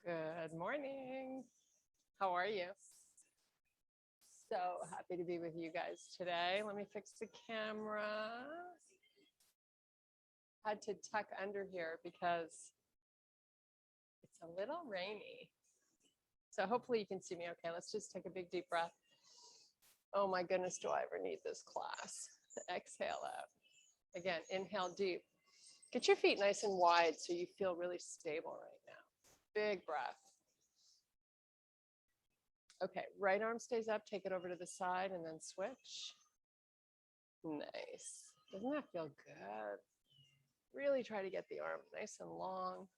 Good morning. How are you? So happy to be with you guys today. Let me fix the camera. Had to tuck under here because it's a little rainy. So hopefully you can see me okay. Let's just take a big deep breath. Oh my goodness, do I ever need this class? Exhale out. Again, inhale deep. Get your feet nice and wide so you feel really stable right now. Big breath. Okay, right arm stays up, take it over to the side and then switch. Nice. Doesn't that feel good? Really try to get the arm nice and long.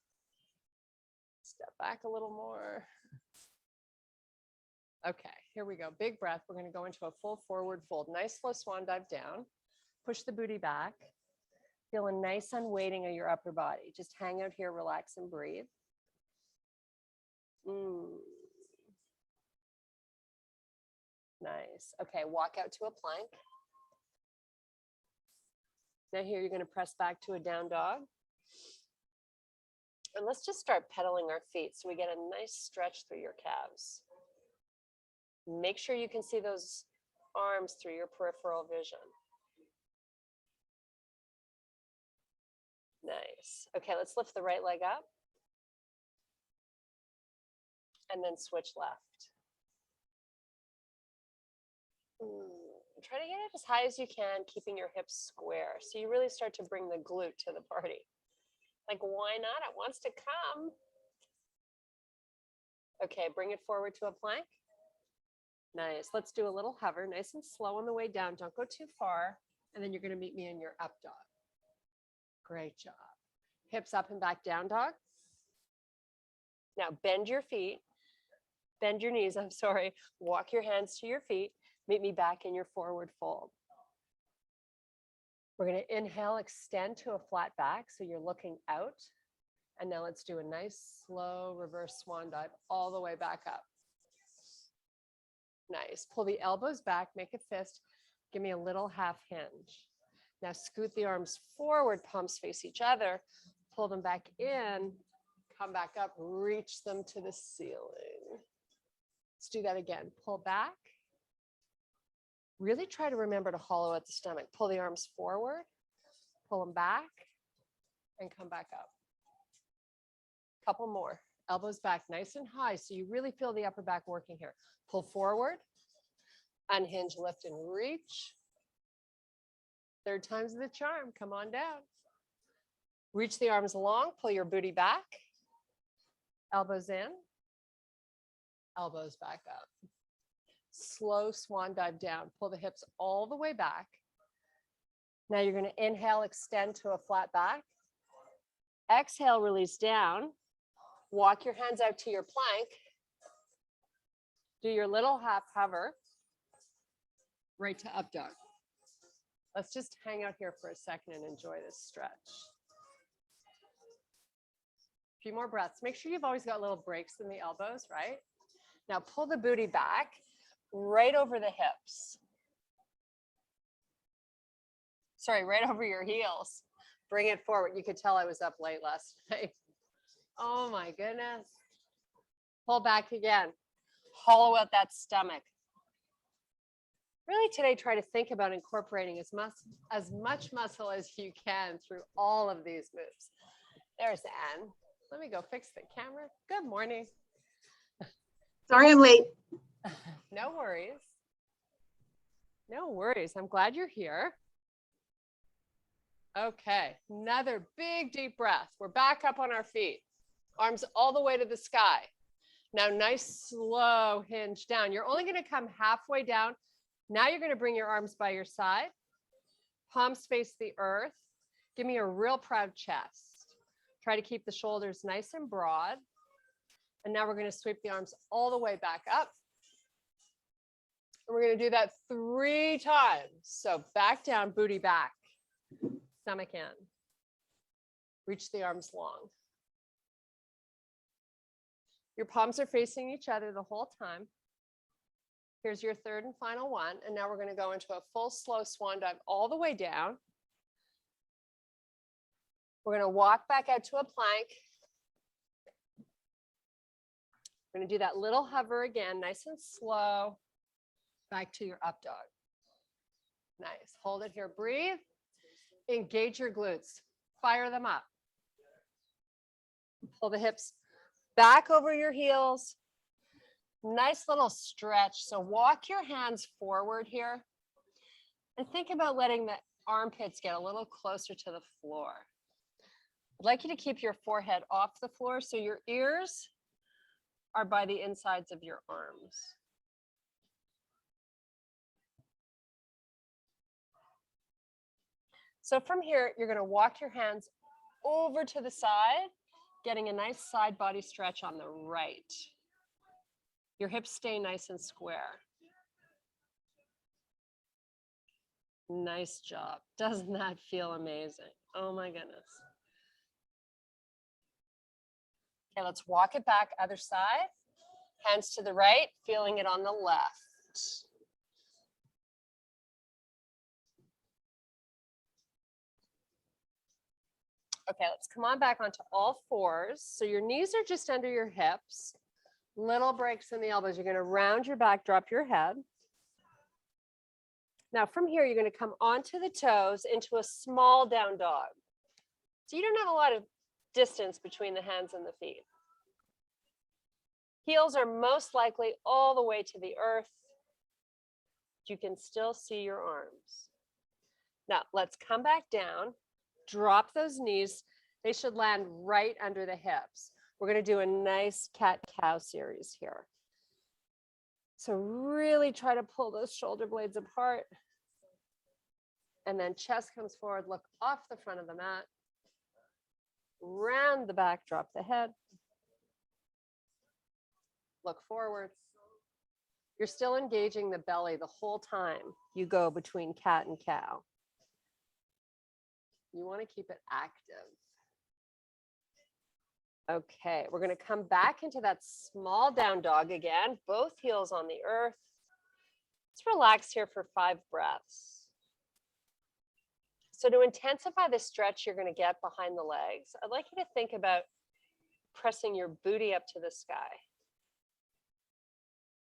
Step back a little more. Okay, here we go. Big breath. We're going to go into a full forward fold. Nice slow swan dive down. Push the booty back. Feel a nice unweighting of your upper body. Just hang out here, relax and breathe. Nice. Okay, walk out to a plank. Now here you're going to press back to a down dog. And let's just start pedaling our feet so we get a nice stretch through your calves. Make sure you can see those arms through your peripheral vision. Nice. Okay, let's lift the right leg up. And then switch left. Try to get it as high as you can, keeping your hips square. So you really start to bring the glute to the party. Like, why not? It wants to come. Okay, bring it forward to a plank. Nice. Let's do a little hover, nice and slow on the way down. Don't go too far. And then you're going to meet me in your up dog. Great job. Hips up and back down dog. Now bend your feet. Bend your knees, I'm sorry. Walk your hands to your feet. Meet me back in your forward fold. We're going to inhale, extend to a flat back so you're looking out. And now let's do a nice slow reverse swan dive all the way back up. Nice. Pull the elbows back, make a fist. Give me a little half hinge. Now scoot the arms forward, palms face each other. Pull them back in, come back up, reach them to the ceiling. Let's do that again. Pull back. Really try to remember to hollow out the stomach. Pull the arms forward, pull them back, and come back up. Couple more. Elbows back nice and high so you really feel the upper back working here. Pull forward, unhinge, lift, and reach. Third time's the charm. Come on down. Reach the arms long, pull your booty back. Elbows in, elbows back up. Slow swan dive down. Pull the hips all the way back. Now you're going to inhale, extend to a flat back. Exhale, release down. Walk your hands out to your plank. Do your little half hover. Right to up dog. Let's just hang out here for a second and enjoy this stretch. A few more breaths. Make sure you've always got little breaks in the elbows, right? Now pull the booty back. Right over the hips. Sorry, right over your heels. Bring it forward. You could tell I was up late last night. Oh my goodness. Pull back again. Hollow out that stomach. Really today, try to think about incorporating as much muscle as you can through all of these moves. There's Anne. Let me go fix the camera. Good morning. Sorry I'm late. No worries. No worries. I'm glad you're here. Okay, another big deep breath. We're back up on our feet. Arms all the way to the sky. Now nice slow hinge down. You're only going to come halfway down. Now you're going to bring your arms by your side. Palms face the earth. Give me a real proud chest. Try to keep the shoulders nice and broad. And now we're going to sweep the arms all the way back up. And we're going to do that 3 times. So back down, booty back, stomach in. Reach the arms long. Your palms are facing each other the whole time. Here's your third and final one. And now we're going to go into a full slow swan dive all the way down. We're going to walk back out to a plank. We're going to do that little hover again, nice and slow. Back to your up dog. Nice. Hold it here. Breathe. Engage your glutes. Fire them up. Pull the hips back over your heels. Nice little stretch. So walk your hands forward here and think about letting the armpits get a little closer to the floor. I'd like you to keep your forehead off the floor so your ears are by the insides of your arms. So from here, you're going to walk your hands over to the side, getting a nice side body stretch on the right. Your hips stay nice and square. Nice job. Doesn't that feel amazing? Oh my goodness. Okay, let's walk it back, other side. Hands to the right, feeling it on the left. Okay, let's come on back onto all fours. So your knees are just under your hips. Little breaks in the elbows. You're going to round your back, drop your head. Now from here, you're going to come onto the toes into a small down dog. So you don't have a lot of distance between the hands and the feet. Heels are most likely all the way to the earth. You can still see your arms. Now let's come back down, drop those knees. They should land right under the hips. We're going to do a nice cat-cow series here. So really try to pull those shoulder blades apart. And then chest comes forward, look off the front of the mat. Round the back, drop the head. Look forward. You're still engaging the belly the whole time you go between cat and cow. You want to keep it active. Okay, we're going to come back into that small down dog again, both heels on the earth. Let's relax here for 5 breaths. So to intensify the stretch you're going to get behind the legs, I'd like you to think about pressing your booty up to the sky.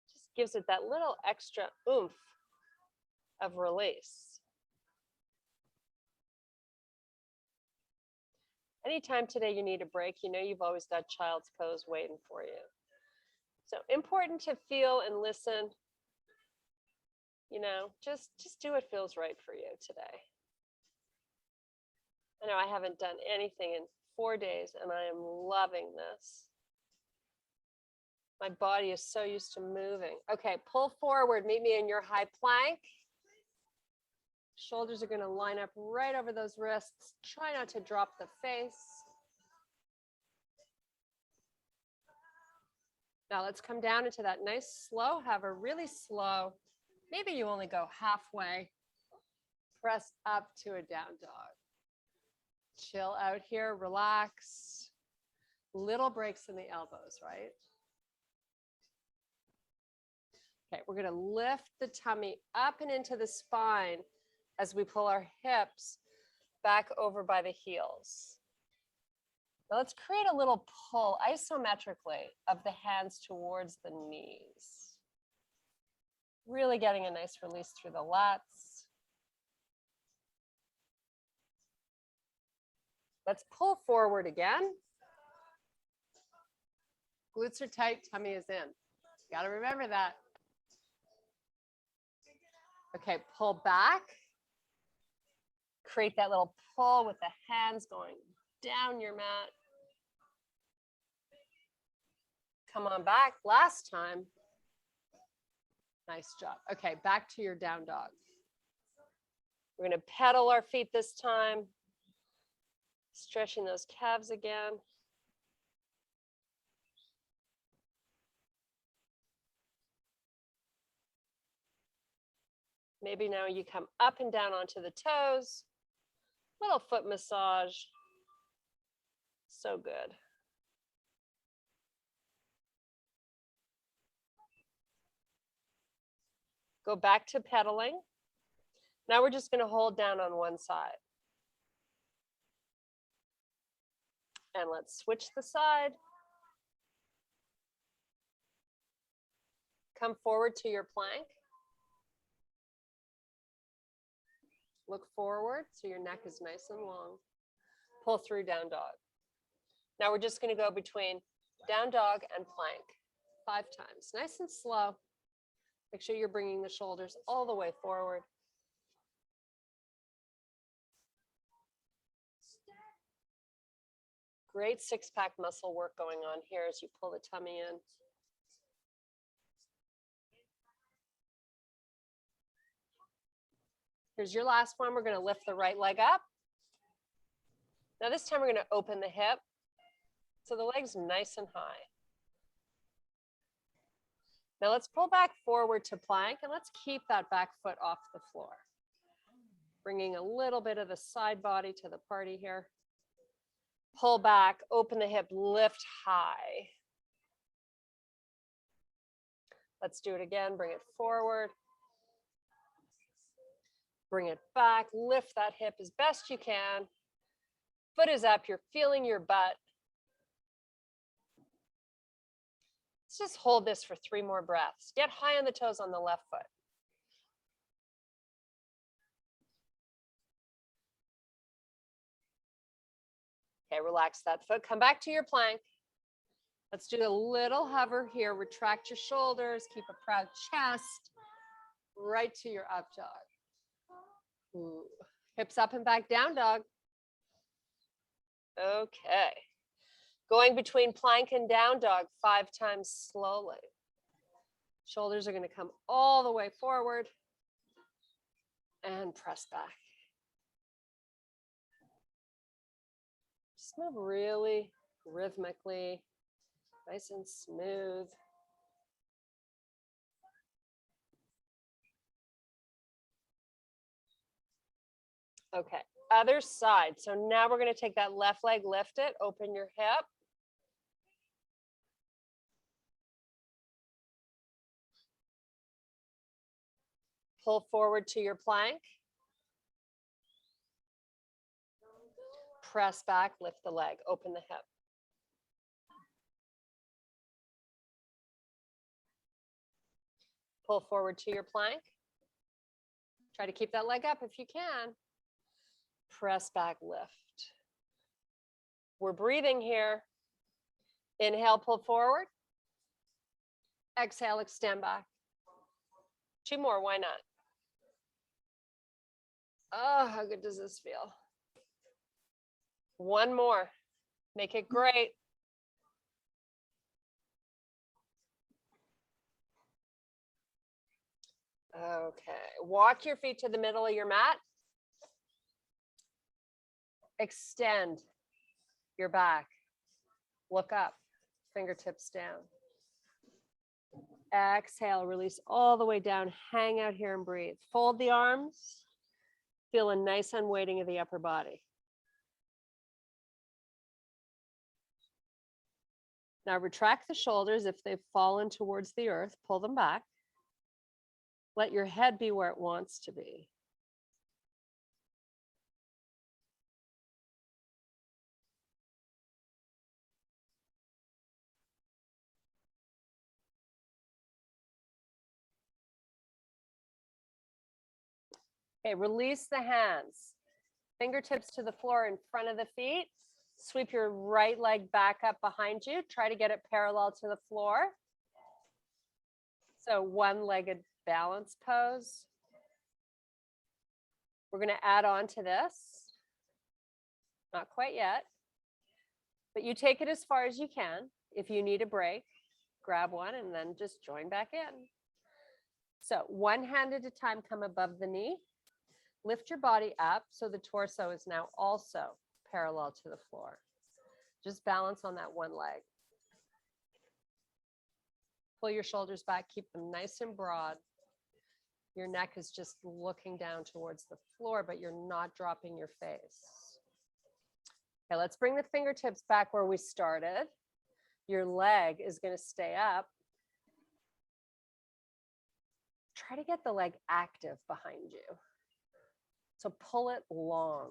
Just gives it that little extra oomph of release. Anytime today you need a break, you know you've always got child's pose waiting for you. So important to feel and listen. You know, just do what feels right for you today. I know I haven't done anything in 4 days and I am loving this. My body is so used to moving. Okay, pull forward, meet me in your high plank. Shoulders are going to line up right over those wrists. Try not to drop the face. Now let's come down into that nice slow hover, really slow. Maybe you only go halfway. Press up to a down dog. Chill out here, relax. Little breaks in the elbows, right? Okay, we're going to lift the tummy up and into the spine as we pull our hips back over by the heels. Now let's create a little pull isometrically of the hands towards the knees. Really getting a nice release through the lats. Let's pull forward again. Glutes are tight, tummy is in. Got to remember that. Okay, pull back. Create that little pull with the hands going down your mat. Come on back, last time. Nice job. Okay, back to your down dog. We're going to pedal our feet this time. Stretching those calves again. Maybe now you come up and down onto the toes. Little foot massage. So good. Go back to pedaling. Now we're just going to hold down on one side. And let's switch the side. Come forward to your plank. Look forward so your neck is nice and long. Pull through down dog. Now we're just going to go between down dog and plank 5 times. Nice and slow. Make sure you're bringing the shoulders all the way forward. Great 6-pack muscle work going on here as you pull the tummy in. Here's your last one. We're going to lift the right leg up. Now this time we're going to open the hip so the leg's nice and high. Now let's pull back forward to plank and let's keep that back foot off the floor. Bringing a little bit of the side body to the party here. Pull back, open the hip, lift high. Let's do it again. Bring it forward. Bring it back, lift that hip as best you can. Foot is up, you're feeling your butt. Let's just hold this for 3 more breaths. Get high on the toes on the left foot. Okay, relax that foot. Come back to your plank. Let's do a little hover here. Retract your shoulders, keep a proud chest, right to your up dog. Ooh. Hips up and back, down dog. Okay. Going between plank and down dog 5 times slowly. Shoulders are going to come all the way forward and press back. Just move really rhythmically, nice and smooth. Okay, other side. So now we're going to take that left leg, lift it, open your hip. Pull forward to your plank. Press back, lift the leg, open the hip. Pull forward to your plank. Try to keep that leg up if you can. Press back, lift. We're breathing here. Inhale, pull forward. Exhale, extend back. 2 more, why not? Oh, how good does this feel? 1 more. Make it great. Okay, walk your feet to the middle of your mat. Extend your back. Look up, fingertips down. Exhale, release all the way down. Hang out here and breathe. Fold the arms. Feel a nice unweighting of the upper body. Now retract the shoulders if they've fallen towards the earth. Pull them back. Let your head be where it wants to be. Okay, release the hands. Fingertips to the floor in front of the feet. Sweep your right leg back up behind you. Try to get it parallel to the floor. So one-legged balance pose. We're going to add on to this. Not quite yet. But you take it as far as you can. If you need a break, grab one and then just join back in. So one hand at a time, come above the knee. Lift your body up so the torso is now also parallel to the floor. Just balance on that one leg. Pull your shoulders back, keep them nice and broad. Your neck is just looking down towards the floor, but you're not dropping your face. Okay, let's bring the fingertips back where we started. Your leg is going to stay up. Try to get the leg active behind you. So pull it long.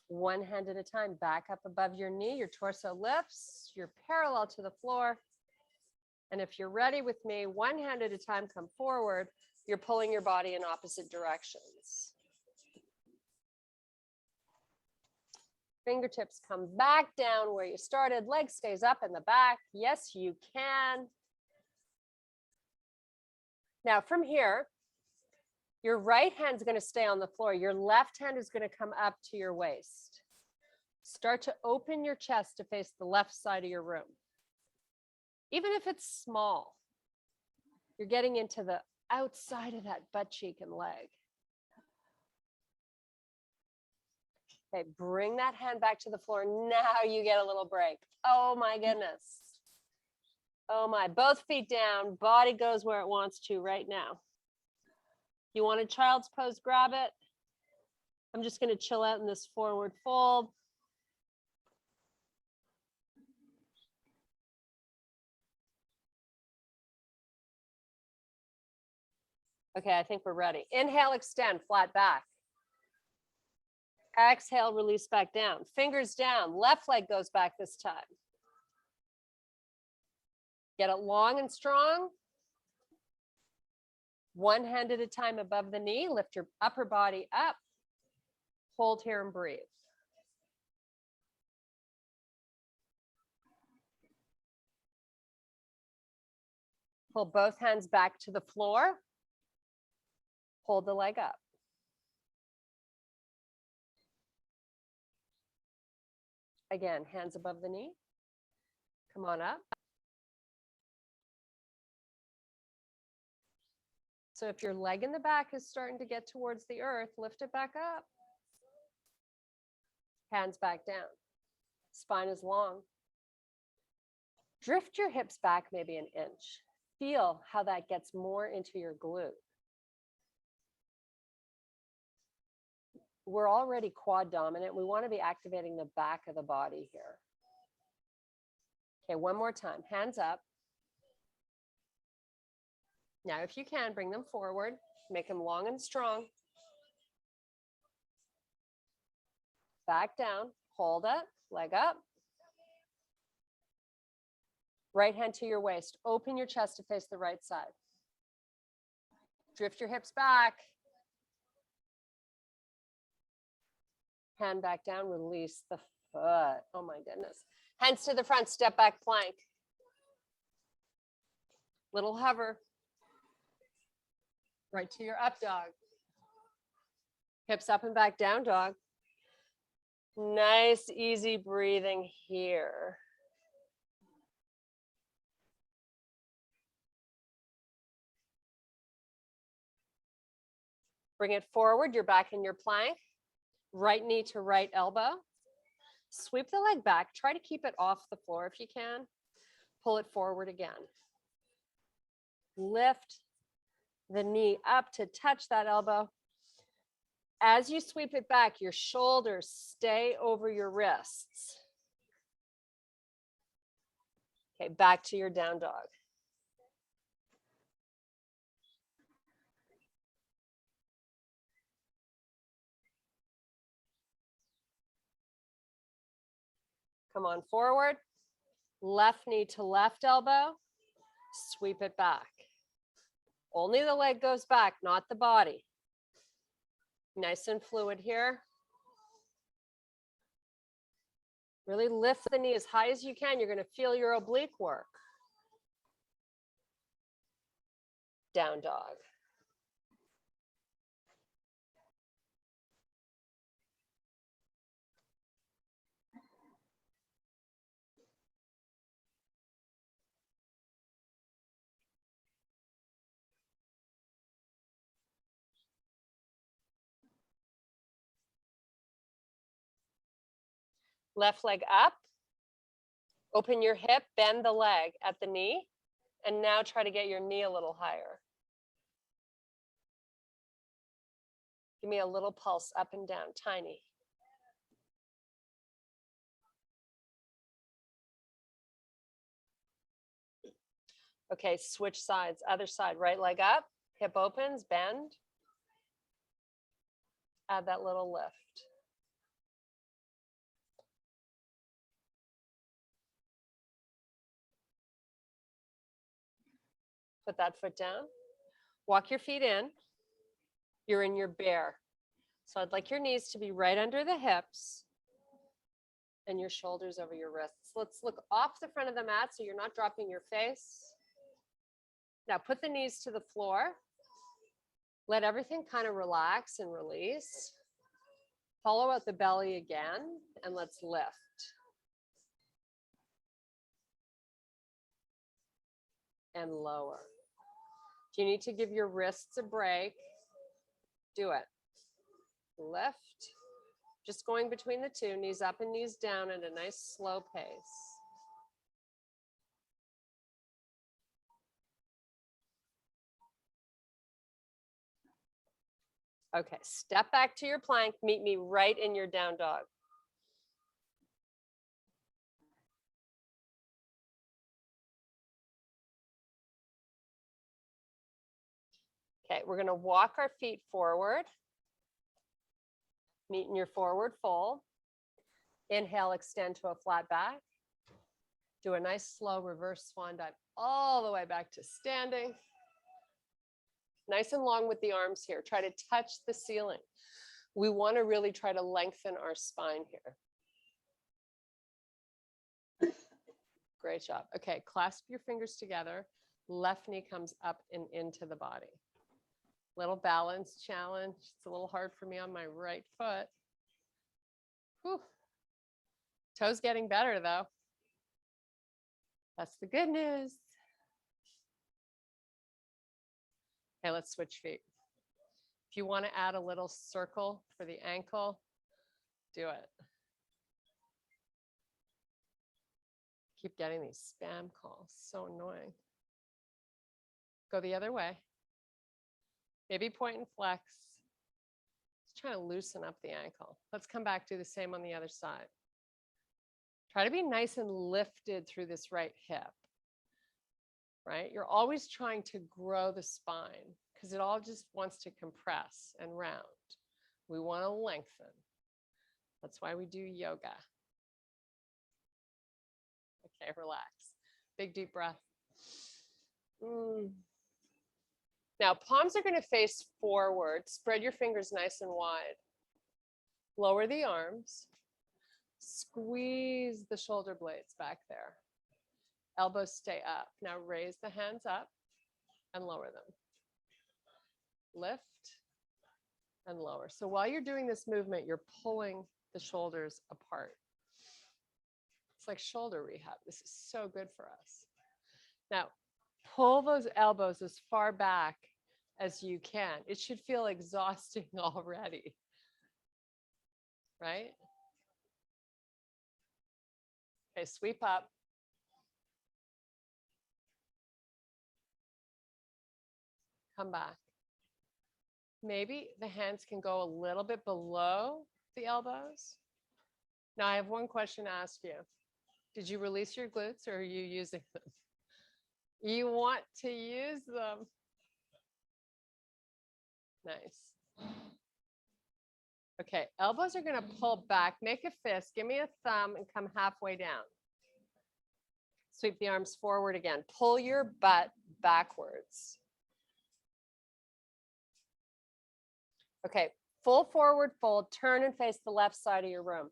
One hand at a time, back up above your knee, your torso lifts, you're parallel to the floor, And if you're ready with me, one hand at a time, come forward. You're pulling your body in opposite directions. Fingertips come back down where you started. Leg stays up in the back. Yes, you can. Now from here, your right hand's going to stay on the floor. Your left hand is going to come up to your waist. Start to open your chest to face the left side of your room. Even if it's small, you're getting into the outside of that butt cheek and leg. Okay, bring that hand back to the floor. Now you get a little break. Oh my goodness. Oh my, both feet down, body goes where it wants to right now. You want a child's pose, grab it. I'm just going to chill out in this forward fold. Okay, I think we're ready. Inhale, extend, flat back. Exhale, release back down. Fingers down, left leg goes back this time. Get it long and strong. One hand at a time above the knee. Lift your upper body up. Hold here and breathe. Pull both hands back to the floor. Hold the leg up. Again, hands above the knee. Come on up. So if your leg in the back is starting to get towards the earth, lift it back up. Hands back down. Spine is long. Drift your hips back maybe an inch. Feel how that gets more into your glute. We're already quad dominant. We want to be activating the back of the body here. Okay, one more time. Hands up. Now, if you can, bring them forward. Make them long and strong. Back down. Hold it. Leg up. Right hand to your waist. Open your chest to face the right side. Drift your hips back. Hand back down. Release the foot. Oh my goodness. Hands to the front. Step back plank. Little hover. Right to your up dog. Hips up and back down dog. Nice, easy breathing here. Bring it forward. You're back in your plank. Right knee to right elbow. Sweep the leg back. Try to keep it off the floor if you can. Pull it forward again. Lift the knee up to touch that elbow. As you sweep it back, your shoulders stay over your wrists. Okay, back to your down dog. Come on forward. Left knee to left elbow. Sweep it back. Only the leg goes back, not the body. Nice and fluid here. Really lift the knee as high as you can. You're going to feel your oblique work. Down dog. Left leg up. Open your hip, bend the leg at the knee, and now try to get your knee a little higher. Give me a little pulse up and down, tiny. Okay, switch sides, other side, right leg up, hip opens, bend. Add that little lift. Put that foot down. Walk your feet in. You're in your bear. So I'd like your knees to be right under the hips and your shoulders over your wrists. Let's look off the front of the mat so you're not dropping your face. Now put the knees to the floor. Let everything kind of relax and release. Hollow out the belly again, and let's lift. And lower. If you need to give your wrists a break, do it. Lift. Just going between the two, knees up and knees down at a nice slow pace. Okay, step back to your plank. Meet me right in your down dog. Okay, we're going to walk our feet forward. Meet in your forward fold. Inhale, extend to a flat back. Do a nice slow reverse swan dive all the way back to standing. Nice and long with the arms here. Try to touch the ceiling. We want to really try to lengthen our spine here. Great job. Okay, clasp your fingers together. Left knee comes up and into the body. Little balance challenge. It's a little hard for me on my right foot. Whew. Toes getting better though. That's the good news. Okay, let's switch feet. If you want to add a little circle for the ankle, do it. Keep getting these spam calls, so annoying. Go the other way. Maybe point and flex. Just trying to loosen up the ankle. Let's come back, do the same on the other side. Try to be nice and lifted through this right hip, right? You're always trying to grow the spine because it all just wants to compress and round. We want to lengthen. That's why we do yoga. Okay, relax. Big deep breath. Now, palms are going to face forward. Spread your fingers nice and wide. Lower the arms. Squeeze the shoulder blades back there. Elbows stay up. Now raise the hands up and lower them. Lift and lower. So while you're doing this movement, you're pulling the shoulders apart. It's like shoulder rehab. This is so good for us. Now, pull those elbows as far back as you can. It should feel exhausting already, right? Okay, sweep up. Come back. Maybe the hands can go a little bit below the elbows. Now I have one question to ask you. Did you release your glutes or are you using them? You want to use them. Nice. Okay, elbows are going to pull back. Make a fist. Give me a thumb and come halfway down. Sweep the arms forward again. Pull your butt backwards. Okay, full forward fold. Turn and face the left side of your room.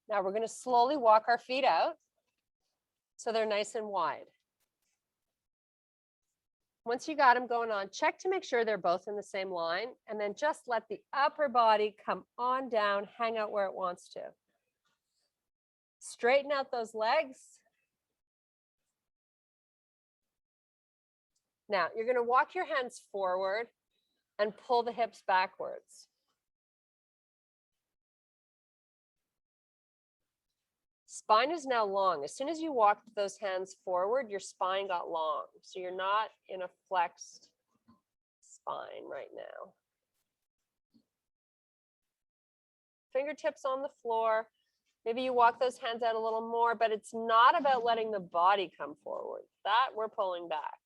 Now we're going to slowly walk our feet out so they're nice and wide. Once you got them going on, check to make sure they're both in the same line, and then just let the upper body come on down, hang out where it wants to. Straighten out those legs. Now, you're going to walk your hands forward and pull the hips backwards. Spine is now long. As soon as you walked those hands forward, your spine got long. So you're not in a flexed spine right now. Fingertips on the floor. Maybe you walk those hands out a little more, but it's not about letting the body come forward. That we're pulling back.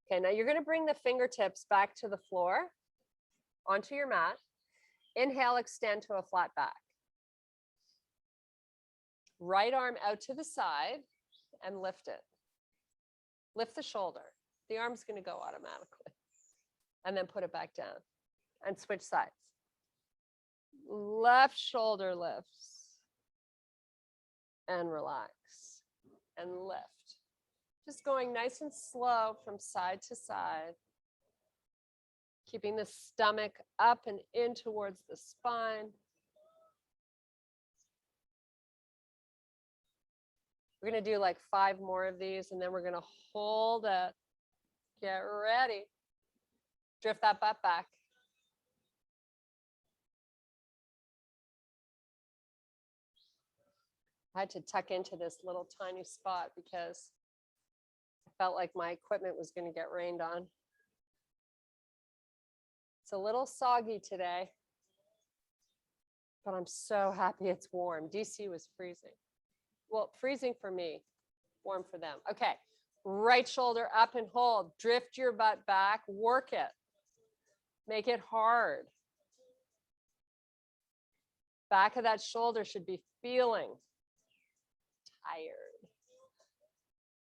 Okay, now you're going to bring the fingertips back to the floor, onto your mat. Inhale, extend to a flat back. Right arm out to the side and lift it. Lift the shoulder. The arm's going to go automatically. And then put it back down and switch sides. Left shoulder lifts and relax and lift. Just going nice and slow from side to side. Keeping the stomach up and in towards the spine. We're going to do like 5 more of these, and then we're going to hold it. Get ready. Drift that butt back. I had to tuck into this little tiny spot because I felt like my equipment was going to get rained on. It's a little soggy today, but I'm so happy it's warm. DC was freezing. Well, freezing for me, warm for them. Okay, right shoulder up and hold. Drift your butt back, work it. Make it hard. Back of that shoulder should be feeling tired.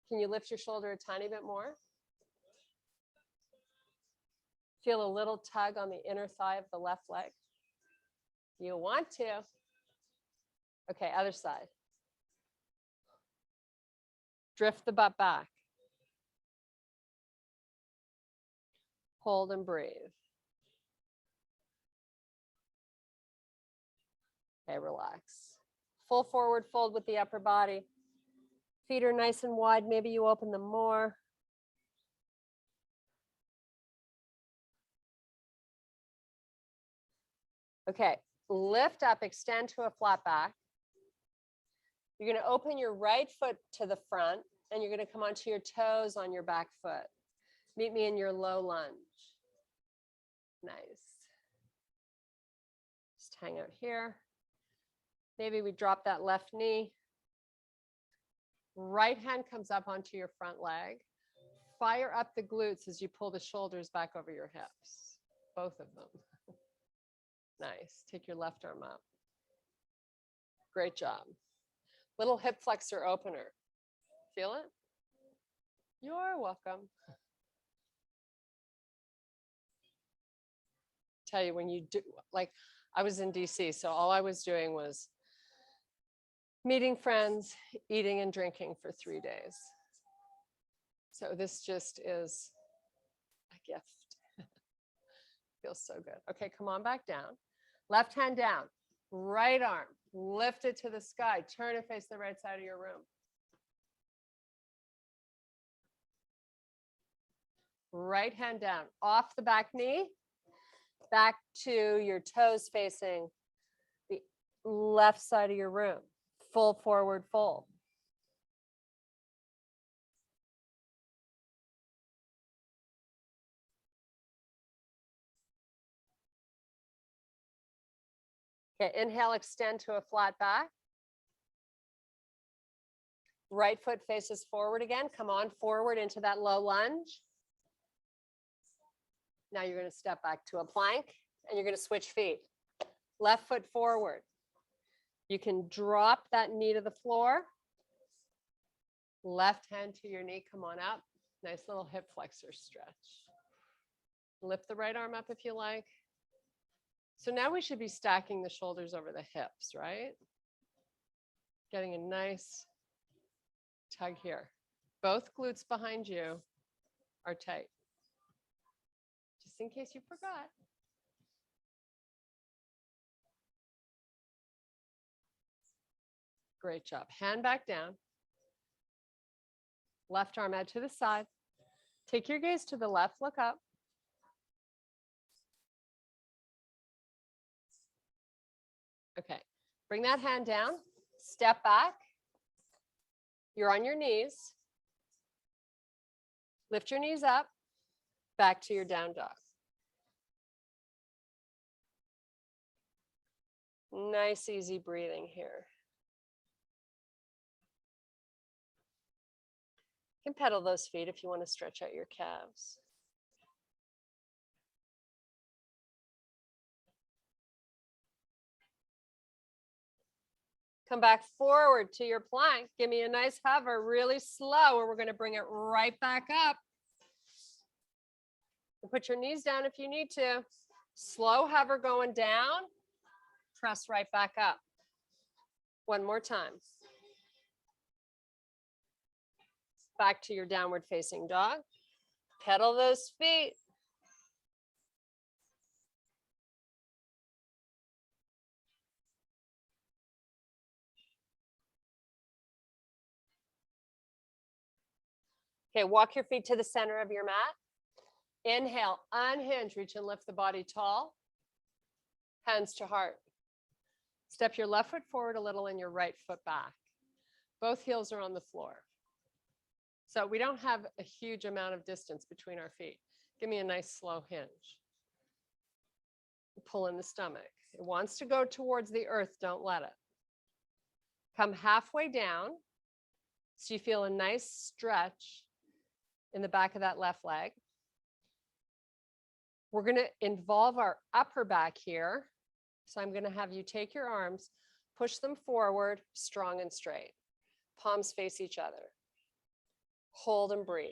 Can you lift your shoulder a tiny bit more? Feel a little tug on the inner thigh of the left leg. You want to. Okay, other side. Drift the butt back. Hold and breathe. Okay, relax. Full forward fold with the upper body. Feet are nice and wide. Maybe you open them more. Okay, lift up, extend to a flat back. You're going to open your right foot to the front, and you're going to come onto your toes on your back foot. Meet me in your low lunge. Nice. Just hang out here. Maybe we drop that left knee. Right hand comes up onto your front leg. Fire up the glutes as you pull the shoulders back over your hips. Both of them. Nice. Take your left arm up. Great job. Little hip flexor opener. Feel it? You're welcome. Tell you when you do, like I was in DC, so all I was doing was meeting friends, eating and drinking for 3 days. So this just is a gift. Feels so good. Okay, come on back down. Left hand down, right arm, lift it to the sky. Turn and face the right side of your room. Right hand down, off the back knee, back to your toes facing the left side of your room. Full forward fold. Okay, inhale, extend to a flat back. Right foot faces forward again. Come on forward into that low lunge. Now you're going to step back to a plank and you're going to switch feet. Left foot forward. You can drop that knee to the floor. Left hand to your knee, come on up. Nice little hip flexor stretch. Lift the right arm up if you like. So now we should be stacking the shoulders over the hips, right? Getting a nice tug here. Both glutes behind you are tight. Just in case you forgot. Great job. Hand back down. Left arm out to the side. Take your gaze to the left, look up. Okay, bring that hand down, step back. You're on your knees. Lift your knees up, back to your down dog. Nice, easy breathing here. You can pedal those feet if you want to stretch out your calves. Come back forward to your plank. Give me a nice hover, really slow, or we're going to bring it right back up. And put your knees down if you need to. Slow hover going down. Press right back up. One more time. Back to your downward facing dog. Pedal those feet. Okay, walk your feet to the center of your mat. Inhale, unhinge, reach and lift the body tall. Hands to heart. Step your left foot forward a little and your right foot back. Both heels are on the floor. So we don't have a huge amount of distance between our feet. Give me a nice slow hinge. Pull in the stomach. It wants to go towards the earth, don't let it. Come halfway down so you feel a nice stretch in the back of that left leg. We're going to involve our upper back here. So I'm going to have you take your arms, push them forward, strong and straight. Palms face each other. Hold and breathe.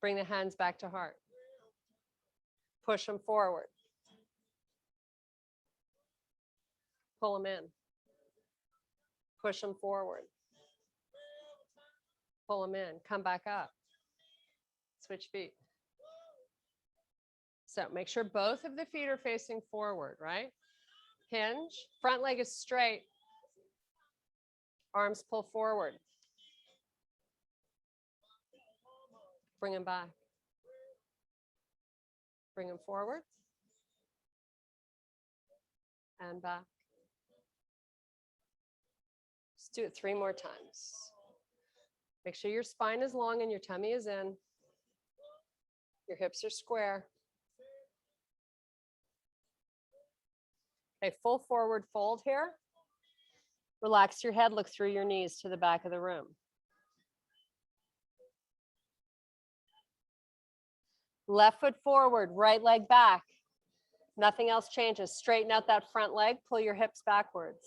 Bring the hands back to heart. Push them forward. Pull them in. Push them forward. Pull them in. Come back up. Switch feet. So make sure both of the feet are facing forward, right? Hinge. Front leg is straight. Arms pull forward. Bring them back. Bring them forward. And back. Just do it 3 more times. Make sure your spine is long and your tummy is in. Your hips are square. Okay, full forward fold here. Relax your head, look through your knees to the back of the room. Left foot forward, right leg back. Nothing else changes. Straighten out that front leg, pull your hips backwards.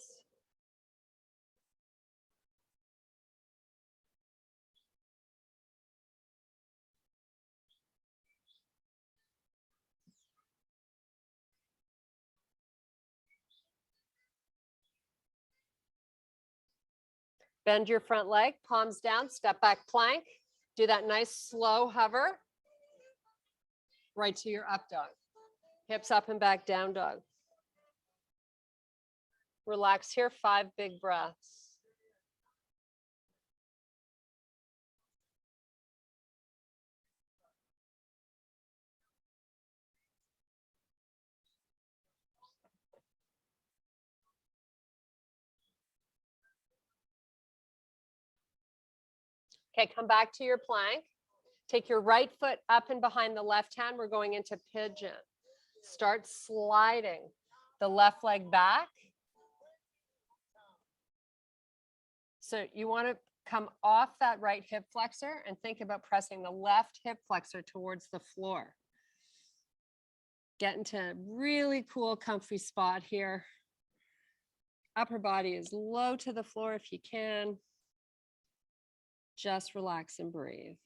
Bend your front leg, palms down, step back plank. Do that nice slow hover. Right to your up dog. Hips up and back, down dog. Relax here, 5 big breaths. Okay, come back to your plank. Take your right foot up and behind the left hand. We're going into pigeon. Start sliding the left leg back. So you want to come off that right hip flexor and think about pressing the left hip flexor towards the floor. Get into a really cool, comfy spot here. Upper body is low to the floor if you can. Just relax and breathe.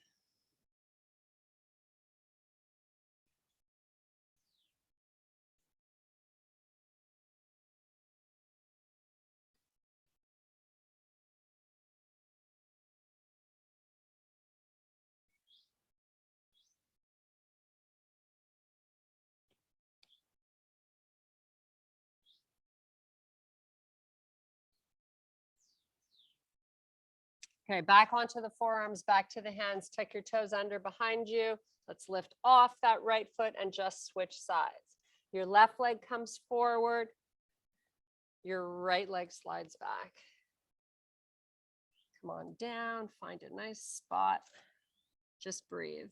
Okay, back onto the forearms, back to the hands. Tuck your toes under behind you. Let's lift off that right foot and just switch sides. Your left leg comes forward. Your right leg slides back. Come on down, find a nice spot. Just breathe.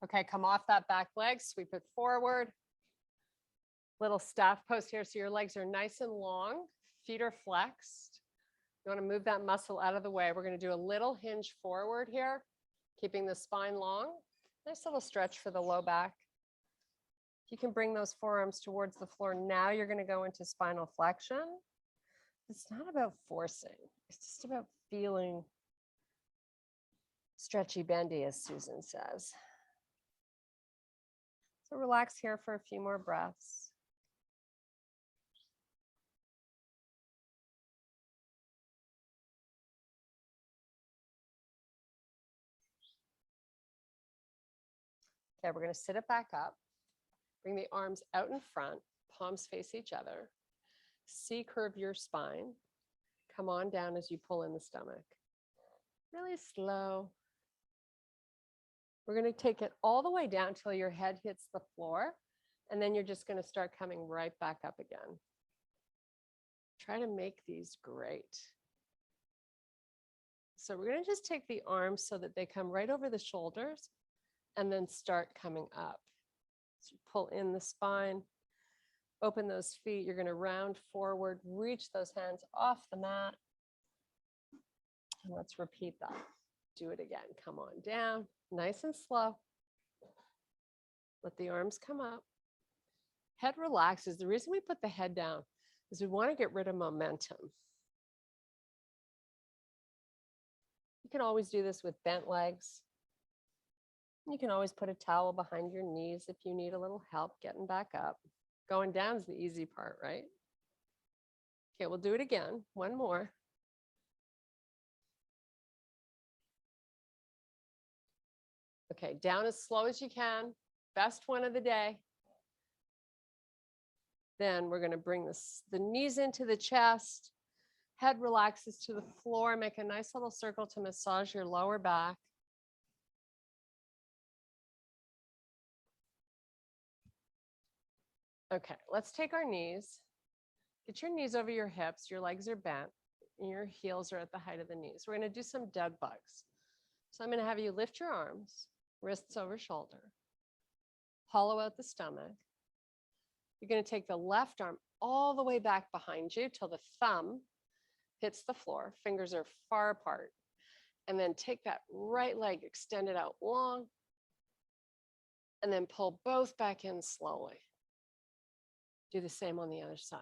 Okay, come off that back leg, sweep it forward. Little staff pose here. So your legs are nice and long, feet are flexed. You want to move that muscle out of the way. We're going to do a little hinge forward here, keeping the spine long. Nice little stretch for the low back. You can bring those forearms towards the floor. Now you're going to go into spinal flexion. It's not about forcing. It's just about feeling stretchy bendy, as Susan says. So relax here for a few more breaths. Okay, we're going to sit it back up. Bring the arms out in front, palms face each other. C-curve your spine. Come on down as you pull in the stomach. Really slow. We're going to take it all the way down till your head hits the floor, and then you're just going to start coming right back up again. Try to make these great. So we're going to just take the arms so that they come right over the shoulders and then start coming up. So pull in the spine, open those feet. You're going to round forward, reach those hands off the mat. And let's repeat that. Do it again. Come on down, nice and slow. Let the arms come up. Head relaxes. The reason we put the head down is we want to get rid of momentum. You can always do this with bent legs. You can always put a towel behind your knees if you need a little help getting back up. Going down is the easy part, right? Okay, we'll do it again. One more. Okay, down as slow as you can. Best one of the day. Then we're going to bring the knees into the chest. Head relaxes to the floor. Make a nice little circle to massage your lower back. Okay, let's take our knees. Get your knees over your hips. Your legs are bent. And your heels are at the height of the knees. We're going to do some dead bugs. So I'm going to have you lift your arms, wrists over shoulder. Hollow out the stomach. You're going to take the left arm all the way back behind you till the thumb hits the floor. Fingers are far apart. And then take that right leg, extend it out long, and then pull both back in slowly. Do the same on the other side.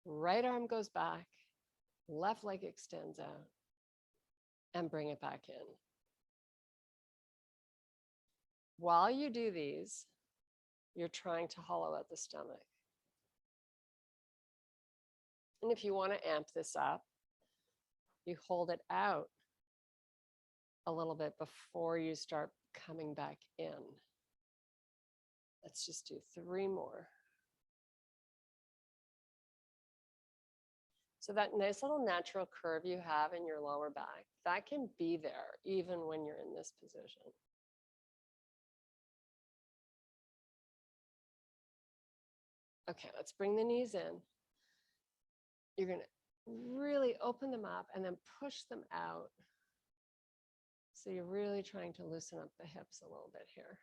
Right arm goes back, left leg extends out, and bring it back in. While you do these, you're trying to hollow out the stomach. And if you want to amp this up, you hold it out a little bit before you start coming back in. Let's just do 3 more. So that nice little natural curve you have in your lower back, that can be there even when you're in this position. Okay, let's bring the knees in. You're going to really open them up and then push them out. So you're really trying to loosen up the hips a little bit here.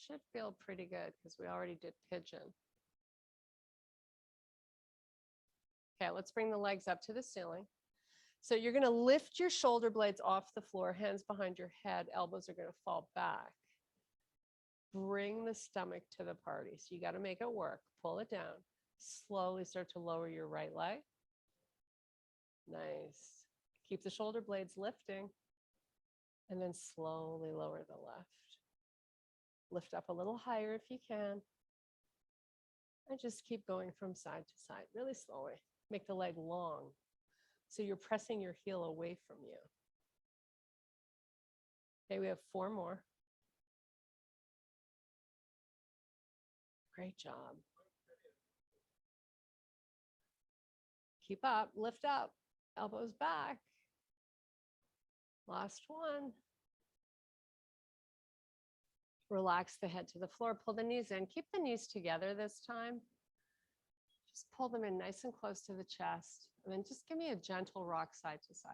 Should feel pretty good because we already did pigeon. Okay, let's bring the legs up to the ceiling. So you're going to lift your shoulder blades off the floor, hands behind your head, elbows are going to fall back. Bring the stomach to the party. So you got to make it work. Pull it down. Slowly start to lower your right leg. Nice. Keep the shoulder blades lifting. And then slowly lower the left. Lift up a little higher if you can. And just keep going from side to side, really slowly. Make the leg long. So you're pressing your heel away from you. Okay, we have 4 more. Great job. Keep up, lift up, elbows back. Last one. Relax the head to the floor, pull the knees in. Keep the knees together this time. Just pull them in nice and close to the chest. And then just give me a gentle rock side to side.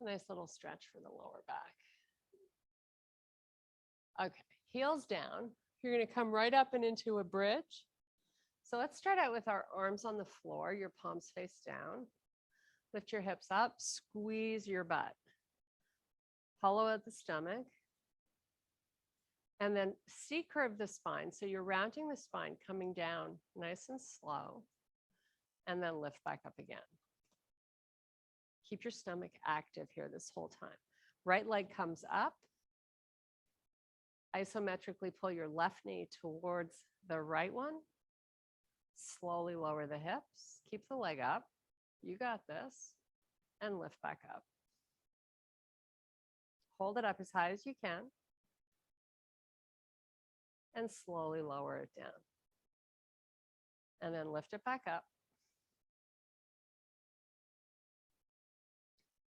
a nice little stretch for the lower back. Okay, heels down. You're going to come right up and into a bridge. So let's start out with our arms on the floor, your palms face down. Lift your hips up, squeeze your butt. Hollow out the stomach. And then C-curve the spine. So you're rounding the spine, coming down nice and slow. And then lift back up again. Keep your stomach active here this whole time. Right leg comes up. Isometrically pull your left knee towards the right one. Slowly lower the hips. Keep the leg up. You got this. And lift back up. Hold it up as high as you can. And slowly lower it down. And then lift it back up.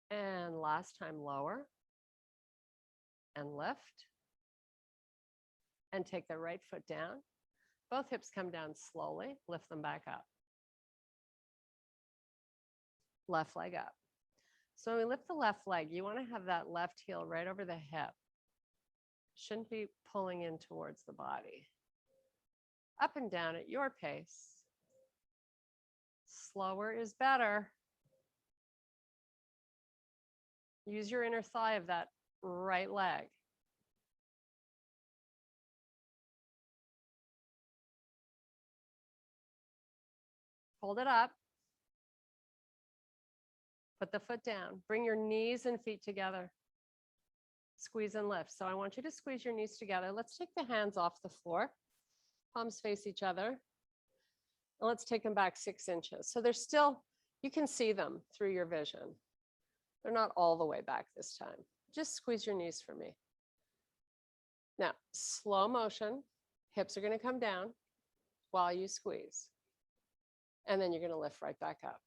And last time, lower. And lift. And take the right foot down. Both hips come down slowly. Lift them back up. Left leg up. So when we lift the left leg, you want to have that left heel right over the hip. Shouldn't be pulling in towards the body. Up and down at your pace. Slower is better. Use your inner thigh of that right leg. Hold it up. Put the foot down. Bring your knees and feet together. Squeeze and lift. So I want you to squeeze your knees together. Let's take the hands off the floor. Palms face each other. And let's take them back 6 inches. So they're still, you can see them through your vision. They're not all the way back this time. Just squeeze your knees for me. Now, slow motion. Hips are going to come down while you squeeze. And then you're going to lift right back up.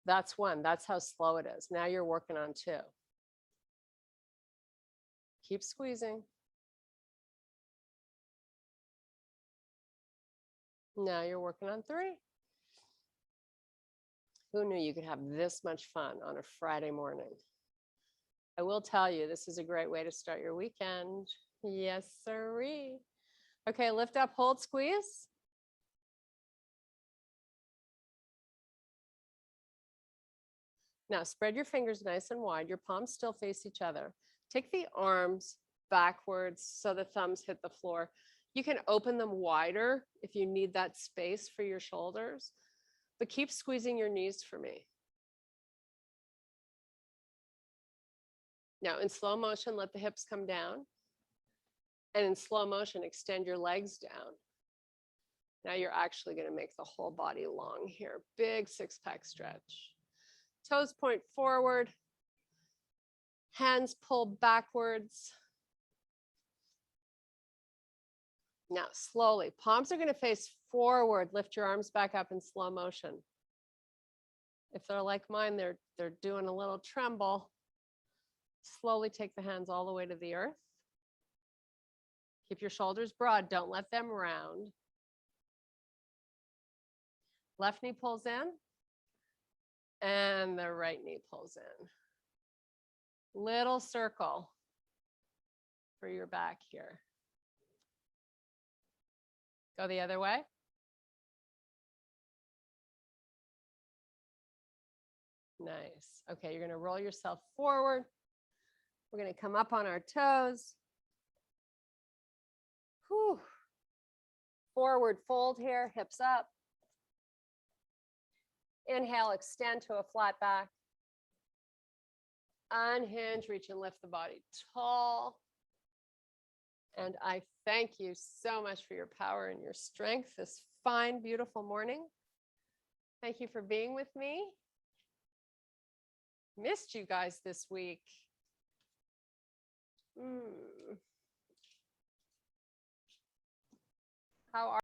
That's one. That's how slow it is. Now you're working on 2. Keep squeezing. Now you're working on 3. Who knew you could have this much fun on a Friday morning? I will tell you, this is a great way to start your weekend. Yes, sirree. Okay, lift up, hold, squeeze. Now spread your fingers nice and wide. Your palms still face each other. Take the arms backwards so the thumbs hit the floor. You can open them wider if you need that space for your shoulders, but keep squeezing your knees for me. Now in slow motion, let the hips come down. And in slow motion, extend your legs down. Now you're actually going to make the whole body long here. Big 6-pack stretch. Toes point forward. Hands pull backwards. Now slowly, palms are going to face forward. Lift your arms back up in slow motion. If they're like mine, they're doing a little tremble. Slowly take the hands all the way to the earth. Keep your shoulders broad. Don't let them round. Left knee pulls in. And the right knee pulls in. Little circle for your back here. Go the other way. Nice. Okay, you're going to roll yourself forward. We're going to come up on our toes. Whew. Forward fold here, hips up. Inhale, extend to a flat back. Unhinge, reach and lift the body tall. And I thank you so much for your power and your strength this fine, beautiful morning. Thank you for being with me. Missed you guys this week. How are